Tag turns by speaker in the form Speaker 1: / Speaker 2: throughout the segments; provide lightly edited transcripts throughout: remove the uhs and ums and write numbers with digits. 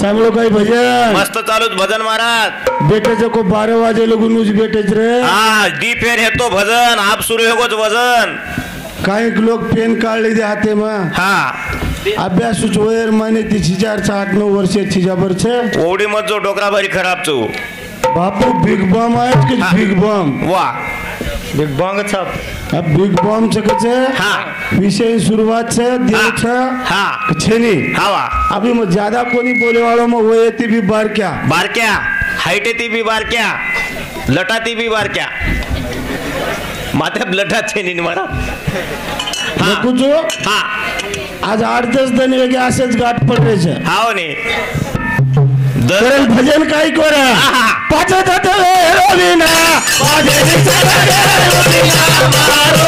Speaker 1: सांभळो काही भजन
Speaker 2: मस्त चालूच भजन महाराज
Speaker 1: बेटेचं को 12 वाजे लगून उज बेटेच रे
Speaker 2: हा दी फेर हेतो भजन आप सुरू होगोच भजन
Speaker 1: काही लोक पेन काढले दे हाते मग
Speaker 2: हा
Speaker 1: अभ्यास वयर माने ती 8-9 वर्ष छिजाबर छे
Speaker 2: ओडी मत जो डोकरा भरी खराब छो
Speaker 1: बापू बिग बम आहे की बिग बम
Speaker 2: वाह
Speaker 3: बिग बॉन्ग छाप
Speaker 1: अब बिग बम छ कचे
Speaker 2: हाँ
Speaker 1: विषय शुरुआत छ देव छ
Speaker 2: हाँ
Speaker 1: छेनी
Speaker 2: हवा
Speaker 1: अभी मैं ज्यादा कोनी बोले वालों में वो येती भी बार क्या
Speaker 2: बारक्या हाइटेती भी बारक्या लटाती भी बारक्या माथे लटा छे नी मारा हाँ
Speaker 1: कुछ
Speaker 2: हाँ
Speaker 1: आज 8-10 दिन वेगे असेच गाठ पड रहे छे
Speaker 2: हाओ नी
Speaker 1: करल भजन काय करे पाचत तवे रोविना बाजे रोविना मारो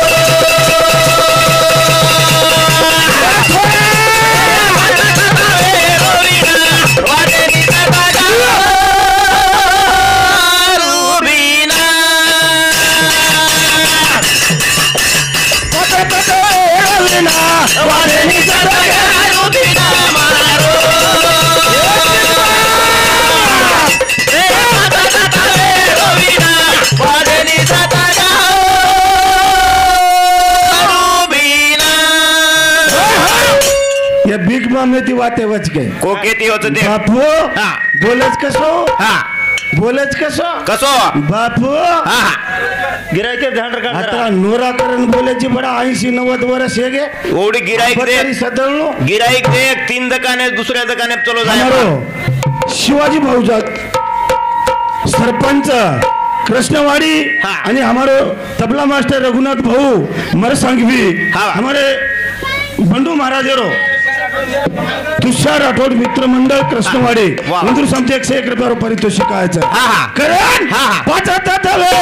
Speaker 1: ये बिग बम में ती वाते वच गए
Speaker 2: को केती होत ते
Speaker 1: बापू
Speaker 2: हाँ
Speaker 1: बोलच कसो
Speaker 2: हाँ
Speaker 1: बोलच कसो
Speaker 2: कसो
Speaker 1: बापू
Speaker 2: हाँ
Speaker 3: गिरायके ध्यान रखा
Speaker 1: आता नोरा करण बोलेची बडा 80-90 वर्ष हे गे
Speaker 2: ओडी गिराईक दे
Speaker 1: सदळलो
Speaker 2: गिराईक दे 3 दुकाने दुसऱ्या दुकाने चलो जाय
Speaker 1: हमारो शिवाजी भाऊजात सरपंच कृष्णवाड़ी
Speaker 2: हाँ।
Speaker 1: आणि हमारो तबला मास्टर रघुनाथ भाऊ मर संघवी
Speaker 2: हाँ।
Speaker 1: हमारे बंडू महाराजेरो तुषार राठोड मित्र मंडळ कृष्णवाड़ी
Speaker 2: वाह।
Speaker 1: मंदिर समजे 101 रुपये पारितोषिक आहे
Speaker 2: हाँ, हाँ।
Speaker 1: करण
Speaker 2: हाँ।
Speaker 1: पाचत तवे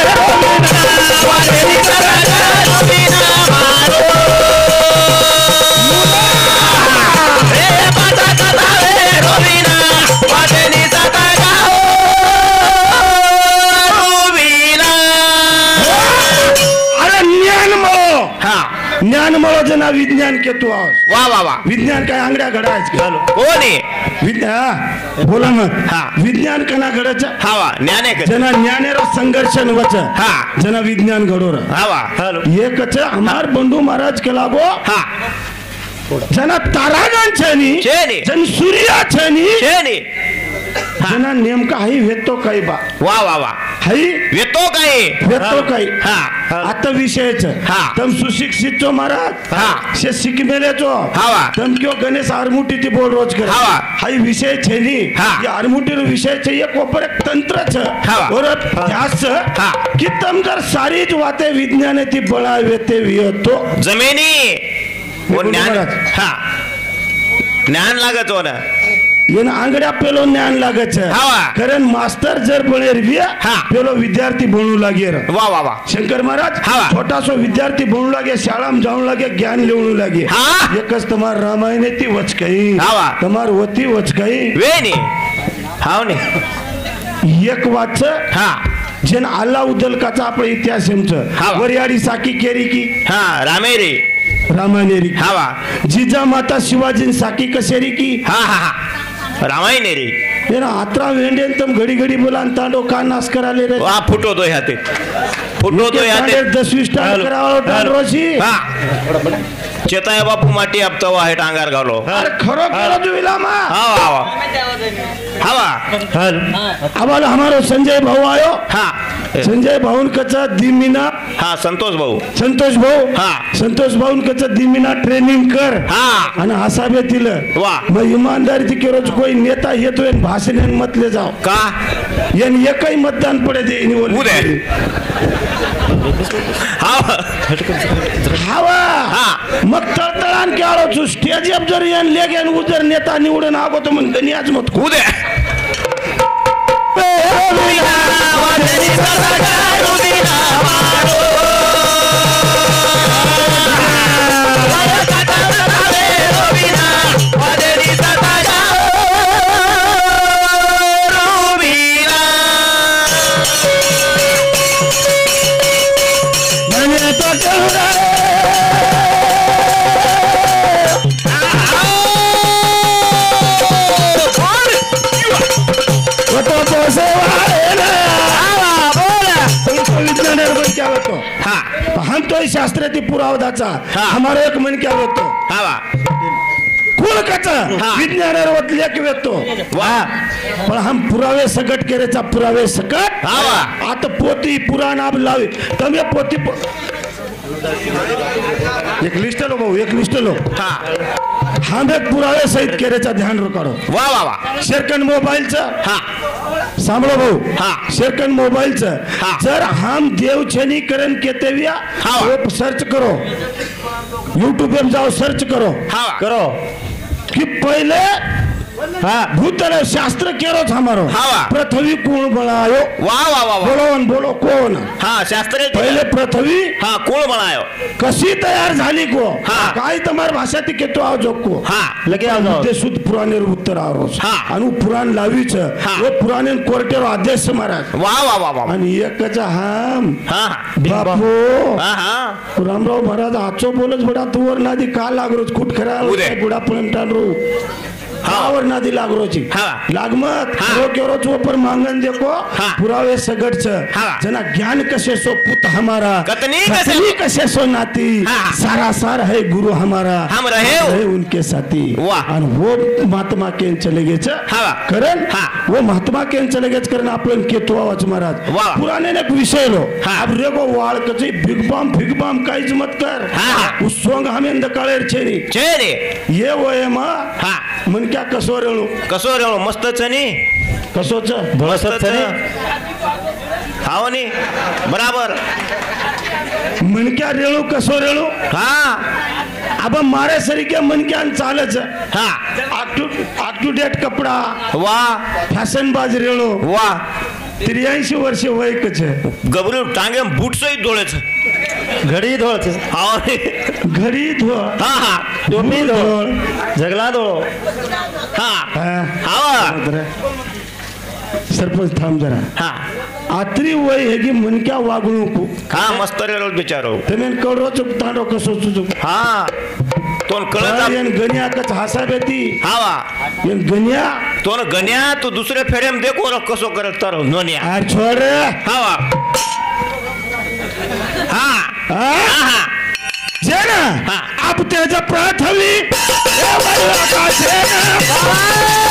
Speaker 1: ज्ञान मळो जना विज्ञान केतो आहोस
Speaker 2: वाह वाह वाह
Speaker 1: विज्ञान काय आंगड्या घडायच
Speaker 2: कोणी
Speaker 1: विज्ञान बोला मग
Speaker 2: हाँ।
Speaker 1: विज्ञान कना घडच
Speaker 2: हवा ज्ञाने का
Speaker 1: जना ज्ञानेर संघर्ष वच
Speaker 2: हाँ।
Speaker 1: जना विज्ञान घडोर
Speaker 2: हवा
Speaker 1: ये कच हमार बंडू महाराज के लागो
Speaker 2: हाँ
Speaker 1: जना तारागण छनी
Speaker 2: छेनी।
Speaker 1: जन सूर्य छनी
Speaker 2: छेनी
Speaker 1: जना नेमका हाई वेतो काय बा
Speaker 2: वाह वाह वाह
Speaker 1: हाई
Speaker 2: येतो काय
Speaker 1: वेतो काय
Speaker 2: हाँ
Speaker 1: आता विषयच
Speaker 2: हाँ।
Speaker 1: तम सुशिक्षित चो महाराज
Speaker 2: हाँ।
Speaker 1: से शिकमेले चो
Speaker 2: हवा।
Speaker 1: तम क्यों गणेश आरमुटी ती बोल रोज कर
Speaker 2: हवा।
Speaker 1: हाई विषय छेनी
Speaker 2: हाँ।
Speaker 1: ये आरमुटी रो विषय छे एक ऊपर एक तंत्र छ
Speaker 2: हवा।
Speaker 1: और अभ्यास
Speaker 2: हाँ।
Speaker 1: कि तम जर सारी ज वाते विज्ञाने ती बनावे ते वियतो
Speaker 2: जमिनी वो
Speaker 1: बोलू
Speaker 2: ज्ञान
Speaker 1: महाराज।
Speaker 2: हाँ ज्ञान लागत हो ना
Speaker 1: येन आंगड्या पेलो ज्ञान लागत छ
Speaker 2: हवा।
Speaker 1: कारण मास्टर जर बनेर विया
Speaker 2: हाँ।
Speaker 1: पेलो विद्यार्थी बनू लागेर
Speaker 2: वाह वाह वाह
Speaker 1: शंकर महाराज
Speaker 2: हवा।
Speaker 1: छोटा सो विद्यार्थी बनू लागे शाळा में जाऊन लागे ज्ञान लेवणू लागे
Speaker 2: हाँ।
Speaker 1: एकच तमार रामायण ती वचकई
Speaker 2: हवा।
Speaker 1: तमार वती वचकई
Speaker 2: वेनी हाव नी
Speaker 1: एक वाच
Speaker 2: हाँ
Speaker 1: जेन आला उदलकाचा आपला इतिहास हेमचं
Speaker 2: हवा।
Speaker 1: वरियाडी साकी केरी की
Speaker 2: हाँ रामेरी
Speaker 1: रामायणेरी
Speaker 2: हवा
Speaker 1: जिजा माता शिवाजी साकी कसेरी की
Speaker 2: हाँ हाँ हाँ रामायण रे
Speaker 1: ये ना आत्रा वेंडेन तम घडी घडी बोलान तांडो का नाश कराले रे
Speaker 2: वाह फुटो तो याते फुटो तो याते
Speaker 1: 10-20 टांग करावो टांडरोशी
Speaker 2: हाँ चेताया बापू माटी आपता है टांगार घालो
Speaker 1: अरे खरो केलो जो इलामा
Speaker 2: हवा हवा हवा
Speaker 1: आम्हाला हमारो संजय भाऊ आयो
Speaker 2: हाँ
Speaker 1: संजय भाऊन कचा दिमिना
Speaker 2: हाँ संतोष भाऊ
Speaker 1: संतोष भाऊ
Speaker 2: हाँ।
Speaker 1: संतोष भाऊन कचा दिमिना ट्रेनिंग कर
Speaker 2: हाँ
Speaker 1: आणि हसाबे तिल
Speaker 2: वाह।
Speaker 1: मग इमानदारी की रोज कोई नेता येतोय भाषण मत ले जाओ
Speaker 2: का
Speaker 1: यानी एकही मतदान पडे दे
Speaker 2: उदे हवा
Speaker 1: हवा
Speaker 2: हाँ।
Speaker 1: मग तळतळान केळो छु स्टेज अप जर यान लेगेन उजर नेता निवडून आगो तो मन गनियाच मत
Speaker 2: उदे
Speaker 1: शास्त्र ती पुरावदाचा
Speaker 2: हा.
Speaker 1: हमारो एक मन क्या होतो
Speaker 2: हा वा
Speaker 1: कुळकाचा
Speaker 2: हा.
Speaker 1: विज्ञानावर लेख वेतो
Speaker 2: वा
Speaker 1: पण हम पुरावे सकट केरेचा पुरावे सकट
Speaker 2: हा वा
Speaker 1: आता पोती पुराण आप लावे તમે પોતી एक लिस्ट लो भाऊ एक लिस्ट लो
Speaker 2: हा
Speaker 1: हम एक पुरावे सहित केरेचा ध्यान करो
Speaker 2: वा वा वा
Speaker 1: शेरकन मोबाईलचं
Speaker 2: हा
Speaker 1: सांभळो भाऊ
Speaker 2: हा.
Speaker 1: शेरकन मोबाईलचं
Speaker 2: हा.
Speaker 1: जर हम देवछनीकरण केतेव्या
Speaker 2: हा.
Speaker 1: वो सर्च करो यूट्यूब पे जाओ सर्च करो
Speaker 2: हा वा
Speaker 3: करो
Speaker 1: कि पहले
Speaker 3: हाँ
Speaker 1: भूतल शास्त्र केरो हमारो
Speaker 2: हा वा.
Speaker 1: पृथ्वी कोण बनायो
Speaker 2: वा वा वा वा
Speaker 1: बोलो बोलो कोण
Speaker 2: हा शास्त्र
Speaker 1: पहिले पृथ्वी
Speaker 2: हा कोण बनायो
Speaker 1: कशी तयार झाली को
Speaker 2: हा.
Speaker 1: काय तुम्हार भाषा ती केतो आओ जो को
Speaker 2: हा
Speaker 3: लगे आओ जाओ
Speaker 1: ते सुद्ध पुराणे उत्तर आवरोस
Speaker 2: हा.
Speaker 1: आणि पुराण लावीच
Speaker 2: हा.
Speaker 1: वो पुराणे कोर्टेरो आदेश महाराज
Speaker 2: वा वा वा वा
Speaker 1: आणि एकचा हम
Speaker 2: हा
Speaker 1: बापू
Speaker 2: हा हा
Speaker 1: रामराव महाराज आजचो बोलच बडा तुवर नादी का लागरोच कुठ खरा
Speaker 2: उदे.
Speaker 1: बुडा पण रो हावर नादी लागरोची
Speaker 2: हा.
Speaker 1: लागमत
Speaker 2: हा.
Speaker 1: रो केरो चो पर मांगन देखो
Speaker 2: हा.
Speaker 1: पुरावे सगटच
Speaker 2: हा.
Speaker 1: जना ज्ञान कसे सो पुत हमारा
Speaker 2: कतनी
Speaker 1: कसे सो नाती
Speaker 2: हा.
Speaker 1: सारा सार है गुरु हमारा
Speaker 2: हम रहे
Speaker 1: उनके साथी
Speaker 2: वाह.
Speaker 1: आणि वो महात्मा केन चले गेच
Speaker 2: हा.
Speaker 1: करण
Speaker 2: हा.
Speaker 1: वो महात्मा केन चले गेच करण आपण केतो आवाज महाराज
Speaker 2: वाह.
Speaker 1: पुराने ने एक विषय लो
Speaker 2: हा.
Speaker 1: अब रेगो वाळ कचे बिग बम काहीच मत कर
Speaker 2: हा.
Speaker 1: उस सोंग हमें अंधकाळेर छेनी
Speaker 2: छे रे
Speaker 1: ये वय मा
Speaker 2: हा
Speaker 1: मन क्या कसो रेळू
Speaker 2: कसो रे मस्तच नी
Speaker 1: कसोच
Speaker 2: मस्तच हाव नी बराबर
Speaker 1: मन क्या रेळू कसो रेळू
Speaker 2: हा
Speaker 1: अब मारे सरीके मन क्या चालच
Speaker 2: हा
Speaker 1: अप टू डेट कपडा
Speaker 2: वा
Speaker 1: फॅशन बाज रेळू
Speaker 2: वा
Speaker 1: 83 वर्ष वय कच
Speaker 2: गबरू टांगे बूट सहित डोळेच
Speaker 3: घड़ी धोल
Speaker 2: हाव नी
Speaker 1: घडी धो
Speaker 2: हा हा
Speaker 3: टोपी धोल जगला धोलो
Speaker 2: हा
Speaker 1: हा.
Speaker 2: हावा
Speaker 1: सरपंच थांब जरा
Speaker 2: हा
Speaker 1: आत्री वय हे की मनक्या वागणूक
Speaker 2: हा मस्त रे बिचारो
Speaker 1: તમે કળો ચુપ તાંડો કસો ચુપ
Speaker 2: हा तोन कळत
Speaker 1: એન ગણ્યા કચ હાસા બેતી
Speaker 2: हावा
Speaker 1: એન ગણ્યા
Speaker 2: तोन गण्या तू दुसरे फेरेम देखो र कसो करत तर नोन्या
Speaker 1: આ છોડ રે
Speaker 2: हावा हा
Speaker 1: હા
Speaker 2: हा
Speaker 1: છે ને
Speaker 2: હા.
Speaker 1: આપ તેજ પૃથ્વી એ વાયુ આકાશ છે ને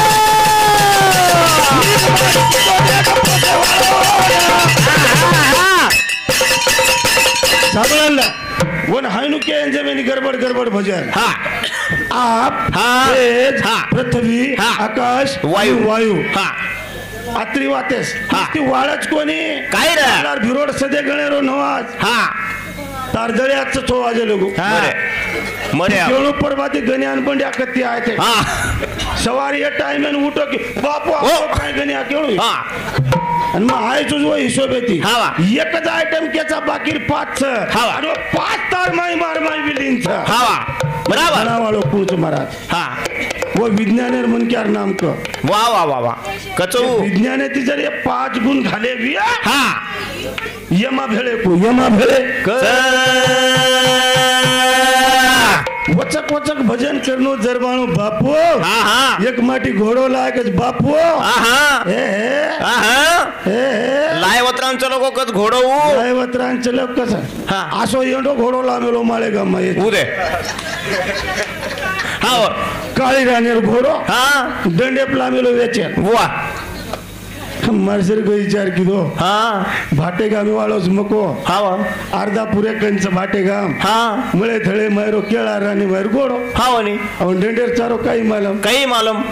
Speaker 1: સાંભળેલ વન હાઈનું કે જમીન ગરબડ ગરબડ ભજન
Speaker 2: हा
Speaker 1: आप
Speaker 2: हा.
Speaker 1: तेज
Speaker 2: हा.
Speaker 1: पृथ्वी
Speaker 2: हा.
Speaker 1: आकाश
Speaker 2: वायू
Speaker 1: वायू
Speaker 2: हा
Speaker 1: आत्री वातेस
Speaker 2: हा.
Speaker 1: ती वाळच कोणी
Speaker 2: काय रे?
Speaker 1: आपल्याला भिरोड सदे गणेरो नवाज
Speaker 2: हा
Speaker 1: तारदळ्याच छो वाजे लोगो
Speaker 2: मरे मरे
Speaker 1: केळू परबाती गण्यान बंड्या कत्ती आहे ते
Speaker 2: हा
Speaker 1: सवारी या टाइम उठो की बापू
Speaker 2: ओ.
Speaker 1: आपको काय गण्या केळू
Speaker 2: हा
Speaker 1: आणि मग आहे जो हिशोब येते
Speaker 2: हा वा.
Speaker 1: एकच आयटम केचा बाकी 5
Speaker 2: हा वा.
Speaker 1: आणि 5 तार माई मार माई बिल्डिंग
Speaker 2: हावा बराबर
Speaker 1: वाळो कुळच महाराज
Speaker 2: हा
Speaker 1: वो विज्ञानेर मन क्यार नाम क
Speaker 2: वा वा वा वा कचो
Speaker 1: विज्ञाने ती जर 5 गुण घाले बिया
Speaker 2: हा
Speaker 1: यमा भेळे को यमा भेळे वचक वचक भजन करनो जरबाणो बापू
Speaker 2: हा हा
Speaker 1: एक माटी घोडो लागच बापू
Speaker 2: हा हा
Speaker 1: हे हे
Speaker 2: हा
Speaker 1: हे
Speaker 2: लाय वत्रांच लोक कच घोडवू
Speaker 1: वत्रांच लोक कसं
Speaker 2: हा.
Speaker 1: असो एंडो घोडो लामेलो माळे गाम
Speaker 2: उदे हा
Speaker 1: काळी राणेर घोडो
Speaker 2: हा
Speaker 1: दंडेप लामेलो वेचे
Speaker 2: वा
Speaker 1: मारसर को विचार किदो
Speaker 2: हा
Speaker 1: भाटे गामी वाळोच मको
Speaker 2: हावा
Speaker 1: अर्धा पुरे कंच भाटे गाम
Speaker 2: हा
Speaker 1: मळे थळे मायरो केळा राणी मायर घोडो
Speaker 2: हाव नी
Speaker 1: अवन डेंडेर चारो काही मालम
Speaker 2: काही मालूम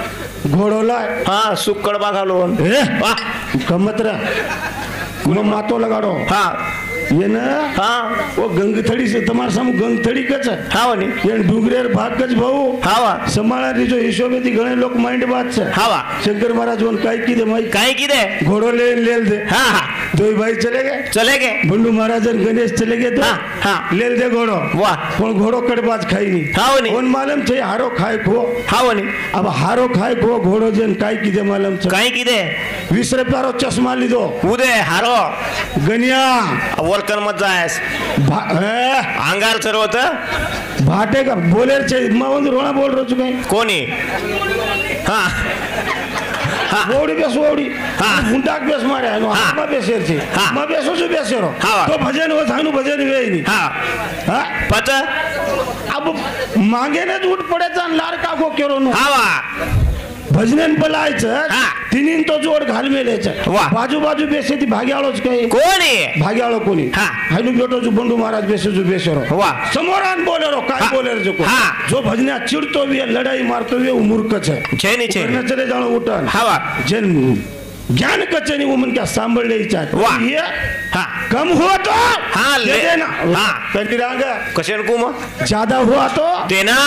Speaker 1: घोडो लाय
Speaker 2: हा सुक्कड घालून
Speaker 1: ए
Speaker 2: वा
Speaker 1: गमत रा मग मातो लगाडो
Speaker 2: हा
Speaker 1: ये ना
Speaker 2: हा
Speaker 1: वो गंगथड़ी से तुम्हारे सामू गंगथड़ी कच
Speaker 2: हाव नी
Speaker 1: ये डुंगरेर भाग कच भाऊ
Speaker 2: हावा
Speaker 1: समाळारी जो हिशोबे ती घणे लोक माइंड बात छे
Speaker 2: हावा
Speaker 1: शंकर महाराज वन काय की दे माई
Speaker 2: काय की दे
Speaker 1: घोड़ो ले लेल दे
Speaker 2: हा हा
Speaker 1: दो भाई चले गए
Speaker 2: चले गे
Speaker 1: बंडू महाराज और गणेश चले गए तो
Speaker 2: हाँ, हाँ.
Speaker 1: लेल दे घोड़ो
Speaker 2: वाह.
Speaker 1: पण घोड़ो कड़बाज खाई नहीं
Speaker 2: हाव नी
Speaker 1: वन मालूम छे हारो खाए खो
Speaker 2: हाव नी
Speaker 1: अब हारो खाए खो घोड़ो जन काय की दे मालूम छे
Speaker 2: काय की दे
Speaker 1: 20 रुपयारो चश्मा लीधो
Speaker 2: उदे हारो
Speaker 1: गनिया
Speaker 2: वरकर मत जायस अंगार सर्वत
Speaker 1: भाटे का बोलेर छे मावंद रोणा बोल रो छु काय
Speaker 2: कोणी हा हा
Speaker 1: વોડી બેસ વોડી
Speaker 2: હા.
Speaker 1: મુંડાક બેસ મારે આનો
Speaker 2: હા.
Speaker 1: હાથમાં બેસેર છે
Speaker 2: હા.
Speaker 1: માં બેસો છું બેસેરો
Speaker 2: હા.
Speaker 1: તો ભજન હોય થાનું ભજન વેય નહીં
Speaker 2: હા
Speaker 1: હા
Speaker 2: પછી
Speaker 1: અબ માંગે ને જ ઉઠ પડે છે અને લાર કાકો કેરો નો
Speaker 2: હા
Speaker 1: ભજને બલાય છે
Speaker 2: હા.
Speaker 1: તીની તો જોડ ઘાલ મેલે છે
Speaker 2: વાહ.
Speaker 1: બાજુ બાજુ બેસેથી ભાગ્યાળો જ કહે
Speaker 2: કોની
Speaker 1: ભાગ્યાળો કોની
Speaker 2: હા.
Speaker 1: હાઈનું બેટો છું બંડુ મહારાજ બેસે છું બેસેરો
Speaker 2: વાહ
Speaker 1: સમોરાન બોલેરો કાઈ
Speaker 2: હા.
Speaker 1: બોલેરો જો કોઈ.
Speaker 2: હા.
Speaker 1: જો ભજને ચીડતો વી લડાઈ મારતો વી હું મૂર્ખ છે
Speaker 2: છે ની છે
Speaker 1: ઘરને ચલે જાણો ઉઠાન
Speaker 2: હા
Speaker 1: જેન જ્ઞાન કચેની वो मन क्या सांभळ ले चाहत
Speaker 2: वाह.
Speaker 1: ये
Speaker 2: હા
Speaker 1: कम हुआ तो
Speaker 2: हाँ,
Speaker 1: दे
Speaker 2: ले-
Speaker 1: देना
Speaker 2: हाँ.
Speaker 1: कंटी रांगा
Speaker 2: કશન કુમા
Speaker 1: ज्यादा हुआ तो
Speaker 2: તેના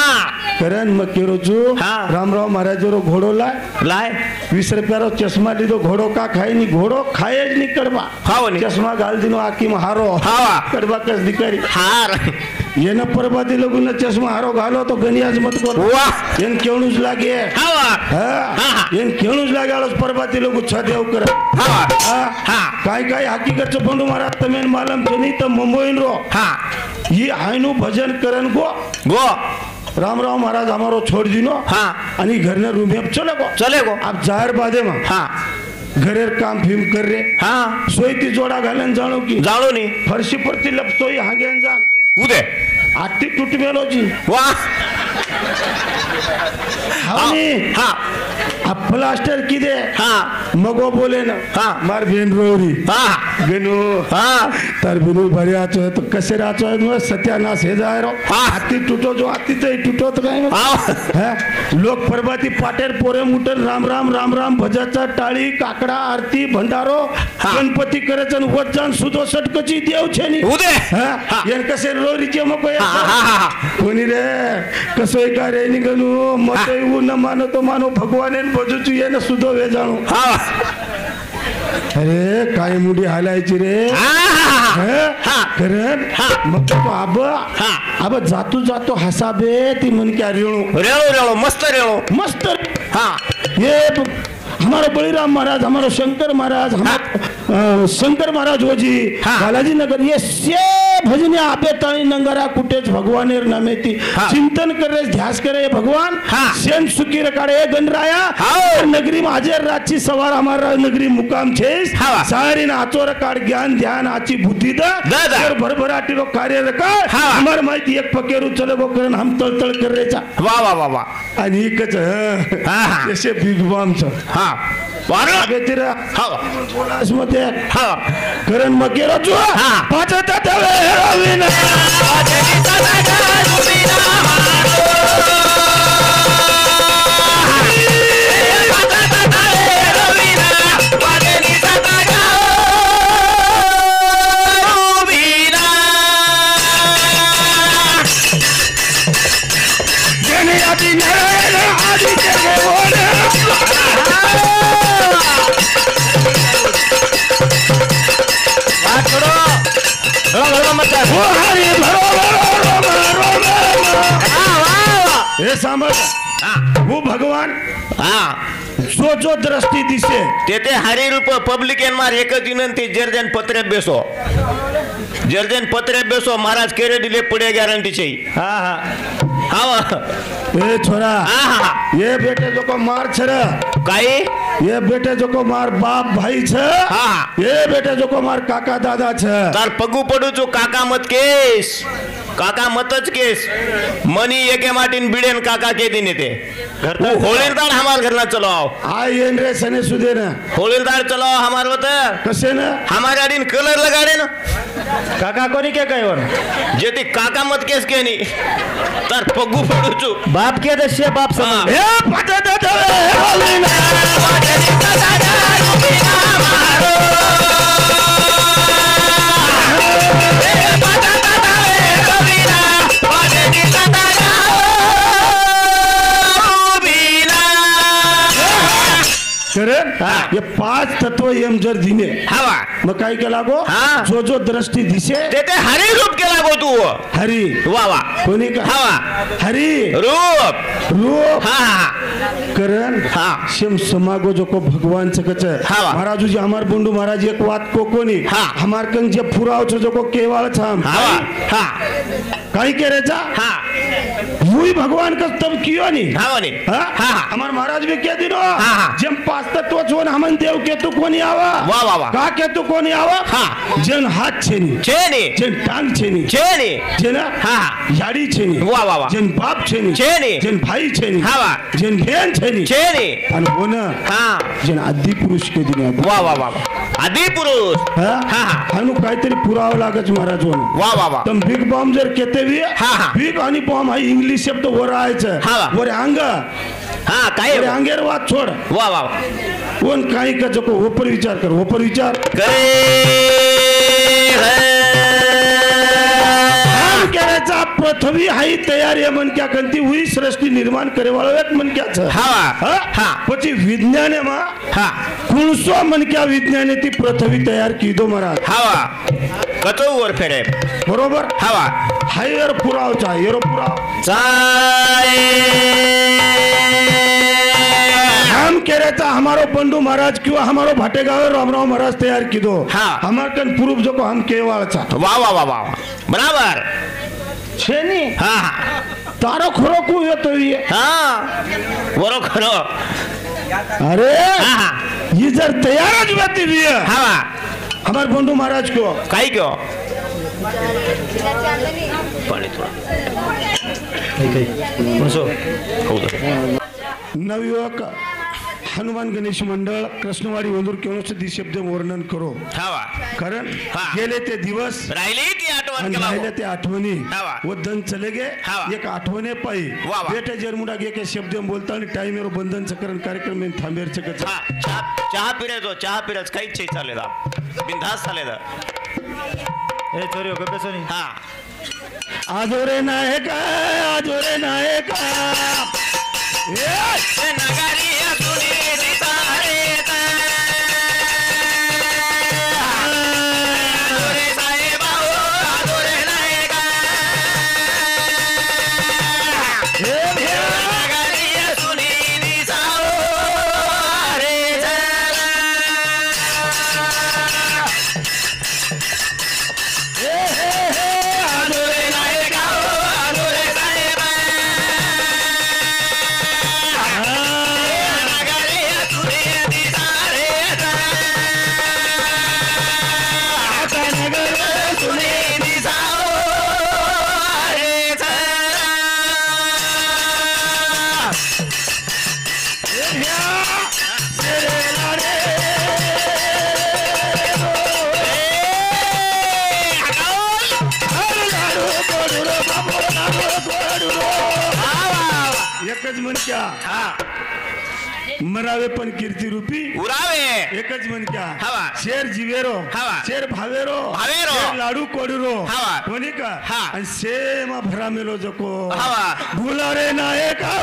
Speaker 1: करन मैं केरो छु
Speaker 2: हाँ.
Speaker 1: राम राम महाराज रो घोड़ो लाय
Speaker 2: લાય
Speaker 1: 20 रुपया रो चश्मा लीधो घोड़ो का खाई नहीं घोड़ो खाए ज नहीं करवा
Speaker 2: खाओ नहीं.
Speaker 1: चश्मा गाल दिनो आकी में हारो
Speaker 2: हाँ.
Speaker 1: करवा कस दिकारी
Speaker 2: હાર
Speaker 1: ये न परबादी लोगों ने चश्मा हारो घालो तो गनियाज मत करो
Speaker 2: વાહ
Speaker 1: एन केवणुं ज लागे
Speaker 2: હા
Speaker 1: हाँ
Speaker 2: हाँ.
Speaker 1: एन केवणुं ज लागे आलो परबादी लोग छ देव करे
Speaker 2: હા
Speaker 1: हाँ
Speaker 2: हाँ.
Speaker 1: काय काय हकीकत च बंडू महाराज तमेन मालम छे नहीं तो मुंबईन रो
Speaker 2: હા
Speaker 1: ये हायनु भजन करन गो
Speaker 2: ગો
Speaker 1: राम राम महाराज हमारो छोड़ दिनो
Speaker 2: હા
Speaker 1: आणि घरने रूम में चले गो
Speaker 2: ચલે ગો
Speaker 1: आप जाहिर बादे में
Speaker 2: હા
Speaker 1: घरेर काम फिम कर रे
Speaker 2: હા
Speaker 1: सोयती जोड़ा घालन जानो की
Speaker 2: જાણો ની
Speaker 1: फरशी परती लपसोई हागेन जान
Speaker 2: ઉદે
Speaker 1: आती टूट मेलो जी
Speaker 2: વાહ
Speaker 1: हावनी
Speaker 2: હા
Speaker 1: आप प्लास्टर की दे
Speaker 2: હા
Speaker 1: मगो बोले ना
Speaker 2: हाँ.
Speaker 1: मार बेन रोरी
Speaker 2: હા
Speaker 1: गनो
Speaker 2: હા
Speaker 1: तार बिनुल भरी आचो है तो कसे आचो है तो सत्यानाश हे जाय रो
Speaker 2: हाँ.
Speaker 1: आती टूटो जो आती तो ही टूटो तो काय
Speaker 2: હા
Speaker 1: है लोक परबाती पाटेर पोरे मुटन राम राम राम राम भजाचा टाळी काकडा आरती भंडारो
Speaker 2: हाँ.
Speaker 1: गणपती करेचन वचन सुदो सटकची देव छे नी
Speaker 2: ઉદે
Speaker 1: हाँ
Speaker 2: हाँ.
Speaker 1: येन कसे रोरीचे मको
Speaker 2: હા હા હા હા
Speaker 1: कोणी रे कसोय का रे नी गणू मत એવું ન માનો તો માનો ભગવાને બધું છું એને સુધો વેજાણું
Speaker 2: હા
Speaker 1: અરે કાઈ મુડી હાલાયची रे
Speaker 2: હા
Speaker 1: हाँ करण
Speaker 2: हाँ.
Speaker 1: मग तो आब
Speaker 2: हाँ.
Speaker 1: आब जातो जातो हसाबे ती मन क्या रेणू
Speaker 2: રેણો રેણો મસ્ત રેણો
Speaker 1: मस्त
Speaker 2: હા
Speaker 1: ये हमारा बलिराम महाराज हमारा शंकर महाराज शंकर महाराज हो जी
Speaker 2: हाँ.
Speaker 1: बालाजी नगर ये से भजने आपे ताई नंगरा कुटेच भगवानेर नामे ती
Speaker 2: हाँ.
Speaker 1: चिंतन करे ध्यास करे हे भगवान
Speaker 2: हाँ.
Speaker 1: सेन सुखी रकाडे हे गणराया
Speaker 2: हाँ.
Speaker 1: नगरी में हाजर रातची सवार हमारा नगरी मुकाम छे
Speaker 2: हाँ.
Speaker 1: सारी ना आचो रकाड ज्ञान ध्यान आची बुद्धि दा
Speaker 2: दा.
Speaker 1: भरभराटी रो कार्य रकाड
Speaker 2: हाँ.
Speaker 1: हमार माहिती एक पकेरू चले गो करण हम तळतळ कर रेचा
Speaker 2: વાહ વાહ વાહ વાહ
Speaker 1: आणि एकच
Speaker 2: हाँ, हाँ.
Speaker 1: जसे बिग बॉम्ब छ
Speaker 2: હા વારો
Speaker 1: आगे तेरा
Speaker 2: હા
Speaker 1: मध्ये
Speaker 2: હા
Speaker 1: करण मकेरो जो
Speaker 2: हाँ.
Speaker 1: पाचता तवे हेरोविन जने आदि नारायण आदि जगे ओरे
Speaker 2: વાત કરો હળો હળો મત
Speaker 1: ओ हरि भरो
Speaker 2: હા વાહ
Speaker 1: हे सांभाळ
Speaker 2: હા
Speaker 1: वो भगवान
Speaker 2: હા
Speaker 1: जो दृष्टि दिसे
Speaker 2: તે તે હારી રૂપ પબ્લિક એન માર એક જ વિનંતી જર્જન પત્રે બેસો જર્જન પત્રે બેસો મહારાજ કેરે દિલે પડે ગેરંટી છે
Speaker 3: હા હા
Speaker 2: હા
Speaker 1: ए छोरा
Speaker 2: હા હા
Speaker 1: ये बेटे जो को मार छरा
Speaker 2: કાઈ
Speaker 1: ये बेटे जो को मार बाप भाई छ
Speaker 2: हाँ.
Speaker 1: ये बेटे जो को मार काका दादा छ
Speaker 2: તાર પગું પડું છું કાકા મત કેસ કાકા મત જ કેસ મની એકે માટીન બીડેન કાકા કે દીને તે હું હોળીદાર हमार घरना चलो आओ
Speaker 1: आ येन रे सने सुदे ना
Speaker 2: होळीदार चलो हमार वत
Speaker 1: कसे ना
Speaker 2: हमारे आडीन कलर लगाडे ना
Speaker 3: કાકા કોની કે કયો
Speaker 2: જેથી કાકા મત કેસ કે ની તાર પગું પડું છું
Speaker 3: બાપ કે દે છે બાપ
Speaker 2: હા.
Speaker 3: સમજ
Speaker 1: ए पटदा तवे हेरोविन करण ये पांच तत्व यम जर दिने
Speaker 2: हवा
Speaker 1: मग काय केला गो
Speaker 2: हाँ.
Speaker 1: जो दृष्टि दिसे
Speaker 2: ते ते हरी रूप केला गो तू
Speaker 1: हरी
Speaker 2: वा वा
Speaker 1: कोणी का
Speaker 2: हवा
Speaker 1: हरी
Speaker 2: रूप
Speaker 1: रूप
Speaker 2: हा हा
Speaker 1: करण
Speaker 2: हाँ.
Speaker 1: शिम समागो जो को भगवान से कच
Speaker 2: हाँ.
Speaker 1: महाराज जी हमार बुंडू महाराज एक बात को कोनी
Speaker 2: हाँ.
Speaker 1: हमार कंग जे फुराव छ जो को केवाळ छाम
Speaker 2: हवा हा
Speaker 1: काई करे जा
Speaker 2: हा
Speaker 1: वही भगवान का तब कियो नी
Speaker 2: हवा नी
Speaker 1: हाँ?
Speaker 2: हा हा
Speaker 1: हमार महाराज भी क्या दिनो
Speaker 2: हाँ.
Speaker 1: जम पाच तत्व जोन हमन देव केतु कोणी आवा
Speaker 2: वा वा वा
Speaker 1: का केतु कोणी आवा
Speaker 2: हा
Speaker 1: जन हात छेनी
Speaker 2: छेनी
Speaker 1: जन टांग छेनी
Speaker 2: छेनी
Speaker 1: जन
Speaker 2: हा
Speaker 1: याडी छेनी
Speaker 2: वा वा वा
Speaker 1: जन बाप छेनी
Speaker 2: छेनी
Speaker 1: जन भाई छेनी
Speaker 2: हा वा
Speaker 1: जन बहन छेनी
Speaker 2: छेनी
Speaker 1: आणि कोण
Speaker 2: हा
Speaker 1: जन आदि पुरुष के दिन
Speaker 2: वा वा वा आदि पुरुष हा हा
Speaker 1: हानु काहीतरी पुरावं लागच महाराज
Speaker 2: वा वा वा
Speaker 1: तम बिग बॉम्ब जर केते भी
Speaker 2: हा हा
Speaker 1: बिग आणि बॉम्ब हा इंग्लिश शब्द वर आयचं
Speaker 2: हा वा
Speaker 1: वर अंग
Speaker 2: हा काय
Speaker 1: वर अंगेर वाद छोड
Speaker 2: वा वा
Speaker 1: कोण काही का जको ऊपर विचार कर ऊपर विचार करायचा पृथ्वी हाई तयार आहे मन क्या कंती हुई सृष्टि निर्माण करे वाळो एक मन क्याच
Speaker 2: हा हा
Speaker 1: પછી વિજ્ઞાને માં
Speaker 2: હા
Speaker 1: કુણસો मन क्या विज्ञाने ती पृथ्वी तयार कीधो महाराज
Speaker 2: हवा कतो वर फेरे
Speaker 1: बरोबर
Speaker 2: हवा
Speaker 1: हायर पुराव चाहेरो पुराव
Speaker 2: चाय
Speaker 1: हम कह रहे था हमारो पंडू महाराज क्यों हमारो भाटेगावे रामराव महाराज तयार कीधो
Speaker 2: हाँ
Speaker 1: हमार कन प्रूफ जो को हम केवाळ चा
Speaker 2: वाह वाह वाह वाह बराबर
Speaker 1: छेनी
Speaker 2: हाँ
Speaker 1: तारो खरो को येतो ये
Speaker 2: हाँ वरो खरो
Speaker 1: अरे
Speaker 2: हाँ
Speaker 1: ये जर तयारच व्यक्ती भी है
Speaker 2: हवा
Speaker 1: हमार पंडू महाराज को
Speaker 2: काय क्यों पाणी थोडं
Speaker 1: नवयुवक हनुमान गणेश मंडळ कृष्णवाडी वंदूर केवळ शब्द वर्णन करो
Speaker 2: हवा
Speaker 1: कारण
Speaker 2: हाँ।
Speaker 1: गेले ते दिवस
Speaker 2: राहिले ती आठवण
Speaker 1: आणि
Speaker 2: केला
Speaker 1: राहिले ते आठवणी
Speaker 2: हवा।
Speaker 1: व दन चले गे
Speaker 2: हवा।
Speaker 1: एक आठवणे पाई
Speaker 2: वा वा।
Speaker 1: बेटे जरमुडा गे के शब्द बोलता आणि टाइम वर बंधन चकरण कार्यक्रम में थांबेर चकच
Speaker 2: हाँ चहा पिरेजो चहा पिरेज काहीच छे चालेदा बिंदास चालेदा
Speaker 3: ए चोरी हो गप्पे सोनी
Speaker 2: हाँ
Speaker 1: आजोरे नायका आजोरे नायका
Speaker 2: ए नगारी सुनी दिसारे
Speaker 1: एकच मन क्या मरावे पण कीर्ती रूपी
Speaker 2: उरावे
Speaker 1: एकच मन क्या
Speaker 2: हवा।
Speaker 1: शेर जिवेरो
Speaker 2: हवा।
Speaker 1: शेर भावेरो
Speaker 2: भावेरो।
Speaker 1: शेर लाडू कोडूरो
Speaker 2: हवा।
Speaker 1: कोणी का
Speaker 2: हा।
Speaker 1: आणि सेमा भरा मेलो जको
Speaker 2: हवा।
Speaker 1: भुला रे नायका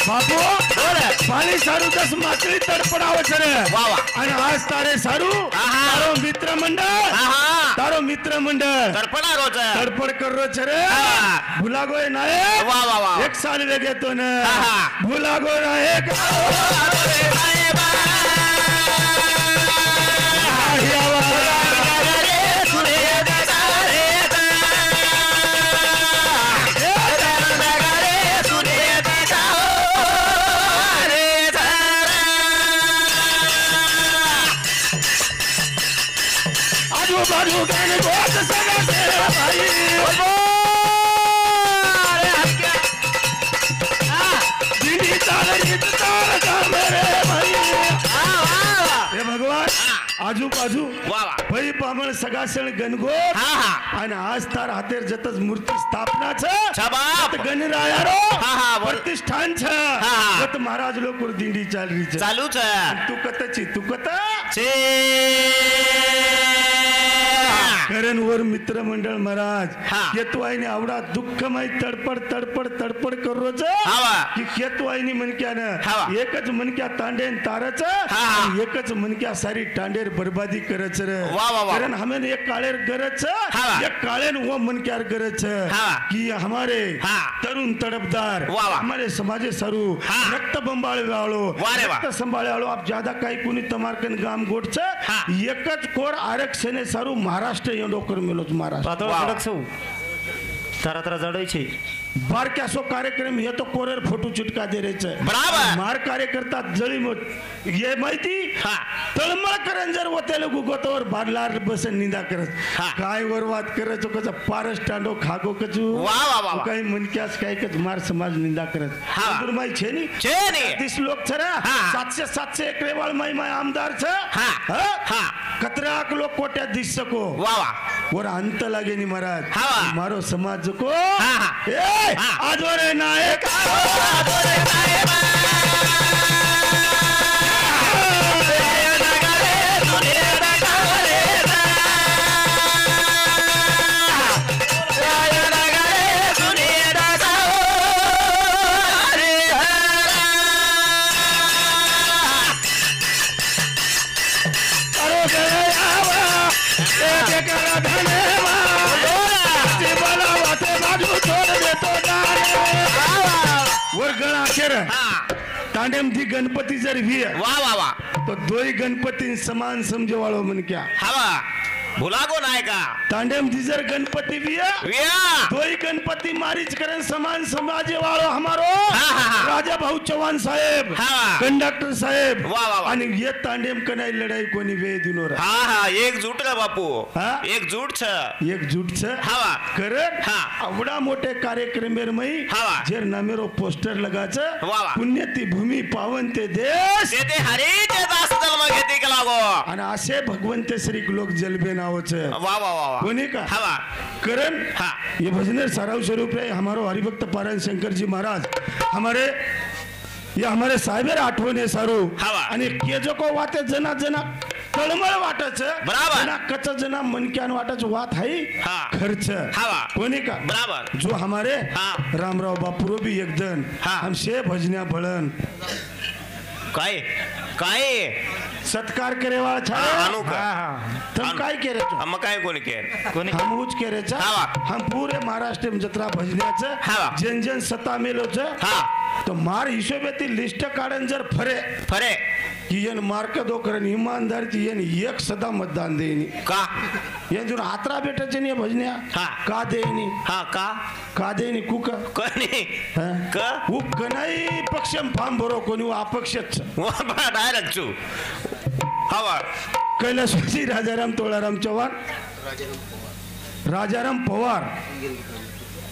Speaker 1: बापू पाणी सारू दस माकडी तडपडावच रे
Speaker 2: वा वा
Speaker 1: आणि आज तारे सारू तारो मित्र मंडळ तारो मित्र मंडळ
Speaker 2: तर्पणा रोज
Speaker 1: तडपड करो रे भुलागोय नाय
Speaker 2: वा वा वा
Speaker 1: एक साल वेग येतो ना
Speaker 2: हा।
Speaker 1: भुलागो नायक आजूबाजू गाणे गोत सगळं तेरा भाई दिनी चालली तारका मेरे भाई हे भगवान आजूबाजू
Speaker 2: वा वा
Speaker 1: भाई पामण सगळा सण गणगो
Speaker 2: हा हा
Speaker 1: आणि आज तार हातेर जतच मूर्ती स्थापनाच
Speaker 2: छबाप
Speaker 1: गणरायारो
Speaker 2: हा हा
Speaker 1: प्रतिष्ठान छ
Speaker 2: हा।
Speaker 1: गत महाराज लोक दिंडी चालली छ
Speaker 2: चालूच
Speaker 1: तू कतची तू कत
Speaker 2: छे
Speaker 1: कारण वर मित्र मंडळ महाराज
Speaker 2: हा.
Speaker 1: केतवाईने आवडा दुःखमय तडपड तडपड तडपड करोच
Speaker 2: हावा.
Speaker 1: की केतवाईनी
Speaker 2: हावा.
Speaker 1: मनक्यानं एकच मनक्या तांडेन तारच
Speaker 2: हा.
Speaker 1: आणि एकच मनक्या सारी तांडेर बर्बादी करच रे
Speaker 2: वा, वा, वा.
Speaker 1: कारण हमें एक काळेर गरज
Speaker 2: हावा.
Speaker 1: एक काळेन वो मनक्यार गरज
Speaker 2: हावा.
Speaker 1: कि हमारे
Speaker 2: हा.
Speaker 1: तरुण तड़पदार
Speaker 2: वा, वा.
Speaker 1: हमारे समाजे सरू
Speaker 2: हा.
Speaker 1: रक्त बंबाळे वाळो
Speaker 2: वा रे वा.
Speaker 1: रक्त संभाळे वाळो आप ज्यादा काही कुणी तमारकन गाम गोडच
Speaker 2: हा.
Speaker 1: एकच कोर आरक्षणे सारू महाराष्ट्र ये डोकर मेलोच महाराष्ट्र
Speaker 3: पातळ
Speaker 2: वा.
Speaker 3: कडक सौ तारा तारा जडायचे
Speaker 1: बारक्यासो कार्यक्रम हे तो कोरेर फोटो चिटका दे रेच
Speaker 2: बराबर.
Speaker 1: मार कार्यकर्ता जळी मत ये माहिती
Speaker 2: हा.
Speaker 1: तळमळ करन जर वतेल गुगोतवर बादलार बसन निंदा करत
Speaker 2: हा.
Speaker 1: काय वरवाद करत कच पारस टांडो खागो कचू
Speaker 2: वा, वा, वा, वा.
Speaker 1: काही मनक्यास काय कच मार समाज निंदा करत
Speaker 2: हा.
Speaker 1: दुर्माई छे नी
Speaker 2: छे नी.
Speaker 1: 30 लोक छरा
Speaker 2: हा.
Speaker 1: 700 एकरेवाळ माई माई आमदार छ
Speaker 2: हा. हा.
Speaker 1: कतराक लोक कोट्या दिस सको
Speaker 2: वा वा.
Speaker 1: वर अंत लागे नी महाराज
Speaker 2: हा.
Speaker 1: मारो समाज को
Speaker 2: हा.
Speaker 1: ए
Speaker 2: हा.
Speaker 1: आजवरे नायक वर गळा अखेर
Speaker 2: हा.
Speaker 1: तांडेम दी गणपती जर व्ही
Speaker 2: वा वा वा.
Speaker 1: तो दोई गणपती समान समजेवाळो म्हण क्या
Speaker 2: हवा भुलागो नाही का
Speaker 1: तांडेम दी जर गणपती व्ही
Speaker 2: विया.
Speaker 1: दोई गणपती मारीच करेन समान समाजे वाळो हमारो
Speaker 2: हा.
Speaker 1: राजा भाऊ चव्हाण साहेब
Speaker 2: हा.
Speaker 1: कंडक्टर साहेब
Speaker 2: वा, वा, वा.
Speaker 1: आणि ये तांडेम कनाई लढाई कोणी वे दिनोर
Speaker 2: हा हा एकजूट का बापू
Speaker 1: हा?
Speaker 2: एकजूट छ
Speaker 1: एकजूट छ
Speaker 2: हवा.
Speaker 1: करत
Speaker 2: हा.
Speaker 1: आवडा मोठे कार्यक्रमेर मई
Speaker 2: हवा.
Speaker 1: जेर नामेरो पोस्टर लगाच
Speaker 2: वा, वा.
Speaker 1: पुण्यती भूमी पावन ते देश
Speaker 2: ते हरीचे दास जन्म घेते का लागो
Speaker 1: आणि असे भगवंत श्री लोक जलबे नावच
Speaker 2: वा वा वा वा.
Speaker 1: कोणी का
Speaker 2: हवा.
Speaker 1: करण
Speaker 2: हा.
Speaker 1: ये भजनेर साराव स्वरूप है हमारो हरिभक्त पारायण शंकर जी महाराज हमारे ये हमारे साहेबेर आठवणे सारू
Speaker 2: हवा.
Speaker 1: आणि केजो को वाटे जना जना तळमळ वाटच
Speaker 2: बराबर.
Speaker 1: जना कच जना मनक्यान वाटच वात हाई
Speaker 2: हा.
Speaker 1: खर्च
Speaker 2: हवा.
Speaker 1: कोणी का
Speaker 2: बराबर.
Speaker 1: जो हमारे
Speaker 2: हा.
Speaker 1: रामराव बापुरो भी एकदन
Speaker 2: हा.
Speaker 1: हमसे भजन्या भळन
Speaker 2: काय काय
Speaker 1: सत्कार करेवा छा
Speaker 2: हा, अनु का?
Speaker 1: तुम काय केरे
Speaker 2: मग काय कोणी के
Speaker 3: कोणी
Speaker 1: हम उच केरेचा
Speaker 2: हवा.
Speaker 1: हम पूरे महाराष्ट्र में जत्रा भजण्याचं
Speaker 2: हवा.
Speaker 1: जन जन सत्ता मेलोच
Speaker 2: हा.
Speaker 1: तो मार हिशोबेती लिस्ट काढन जर फरे
Speaker 2: फरे
Speaker 1: की येन मार्क दो करन ईमानदारी येन एक सदा मतदान देईनी
Speaker 2: का
Speaker 1: येन जुन आत्रा भेटायचे नाही भजन्या
Speaker 2: हा.
Speaker 1: का देईनी
Speaker 2: हा का
Speaker 1: का देईनी कुक
Speaker 2: कोणी
Speaker 1: हं?
Speaker 2: का
Speaker 1: उ कनाई पक्षम फार्म भरो कोणी उ अपक्षच
Speaker 2: डायरेक्ट चू हवा.
Speaker 1: कैलासवासी राजाराम तोळाराम चव्हाण राजाराम पवार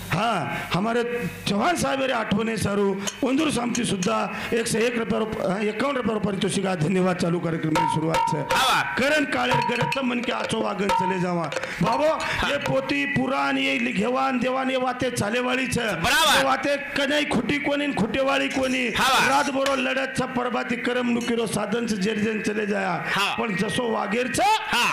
Speaker 1: हाँ हमारे चौहान साहेब आठवणे सारू उंदूर सामची सुद्धा 101 रुपये 51 रुपये तोशिका धन्यवाद चालू कार्यक्रम की शुरुआत से
Speaker 2: हवा.
Speaker 1: करण काळे करत मन के आचो वागन चले जावा बाबो ये पोती पुराण ये लिखेवान देवान ये वाते चालेवाळी छ
Speaker 2: बराबर.
Speaker 1: ये वाते कनाई खुटी कोणी खुटेवाळी कोणी
Speaker 2: हवा.
Speaker 1: रात बरो लढत छ परबाती करमणुकीरो साधन से जेरजन चले जाया
Speaker 2: हा.
Speaker 1: पण जसो वागेर छ
Speaker 2: हा.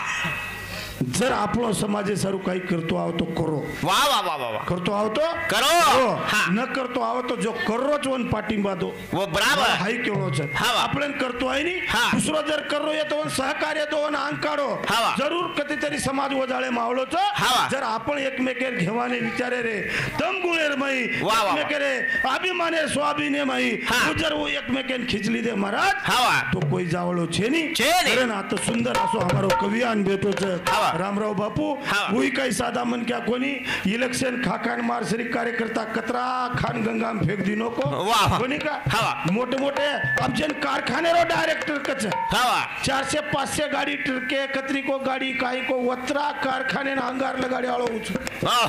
Speaker 1: जर आपलो समाजे सारू काही करतो आहो तो करो
Speaker 2: वा वा वा वा वा.
Speaker 1: करतो आहो तो
Speaker 2: करो.
Speaker 1: हो.
Speaker 2: हा.
Speaker 1: न करतो आहो तो जो करोच वन पाठिंबा दो
Speaker 2: वो बराबर
Speaker 1: हाई केवळोच
Speaker 2: हावा.
Speaker 1: आपण करतो आहे नी
Speaker 2: हा.
Speaker 1: दुसरो जर करो येतो वन सहकार्य दो वन अंग काढो
Speaker 2: हावा.
Speaker 1: जरूर कधीतरी समाज वजाळे मावलोच
Speaker 2: हावा.
Speaker 1: जर आपण एकमेकेर घेवाने विचारे रे दम गुणेर माई
Speaker 2: वा वा.
Speaker 1: एकमेकेरे अभिमाने स्वाभिने माई
Speaker 2: हा.
Speaker 1: तू जर वो एकमेकेन खिचली दे महाराज
Speaker 2: हवा.
Speaker 1: तो कोई जावळो छेनी
Speaker 2: छेनी.
Speaker 1: कारण आता सुंदर असो हमारो कवियान भेटोच
Speaker 2: हावा.
Speaker 1: रामराव बापू
Speaker 2: हावा.
Speaker 1: वही काही साधा मन क्या कोणी इलेक्शन खाखान मार श्री कार्यकर्ता कतरा खान गंगा में फेंक दिनों को
Speaker 2: वाह.
Speaker 1: कोणी का
Speaker 2: हावा.
Speaker 1: मोठे मोठे अब जन कारखाने रो डायरेक्टर कच
Speaker 2: हवा.
Speaker 1: 400-500 गाड़ी ट्रके कतरी को गाड़ी काई को वत्रा कारखाने ना अंगार लगाड़ी आलो उच
Speaker 2: हा.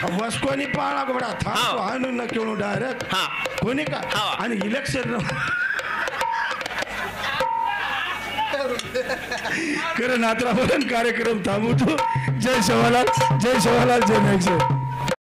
Speaker 1: अब वस कोणी पाळा को बडा था
Speaker 2: हाव.
Speaker 1: तो हानु न केवणो डायरेक्ट
Speaker 2: हा.
Speaker 1: कोणी का
Speaker 2: हावा.
Speaker 1: आणि इलेक्शन कारण नात्रावरण कार्यक्रम थांबवतो जय शवालाल जय नाईक साहेब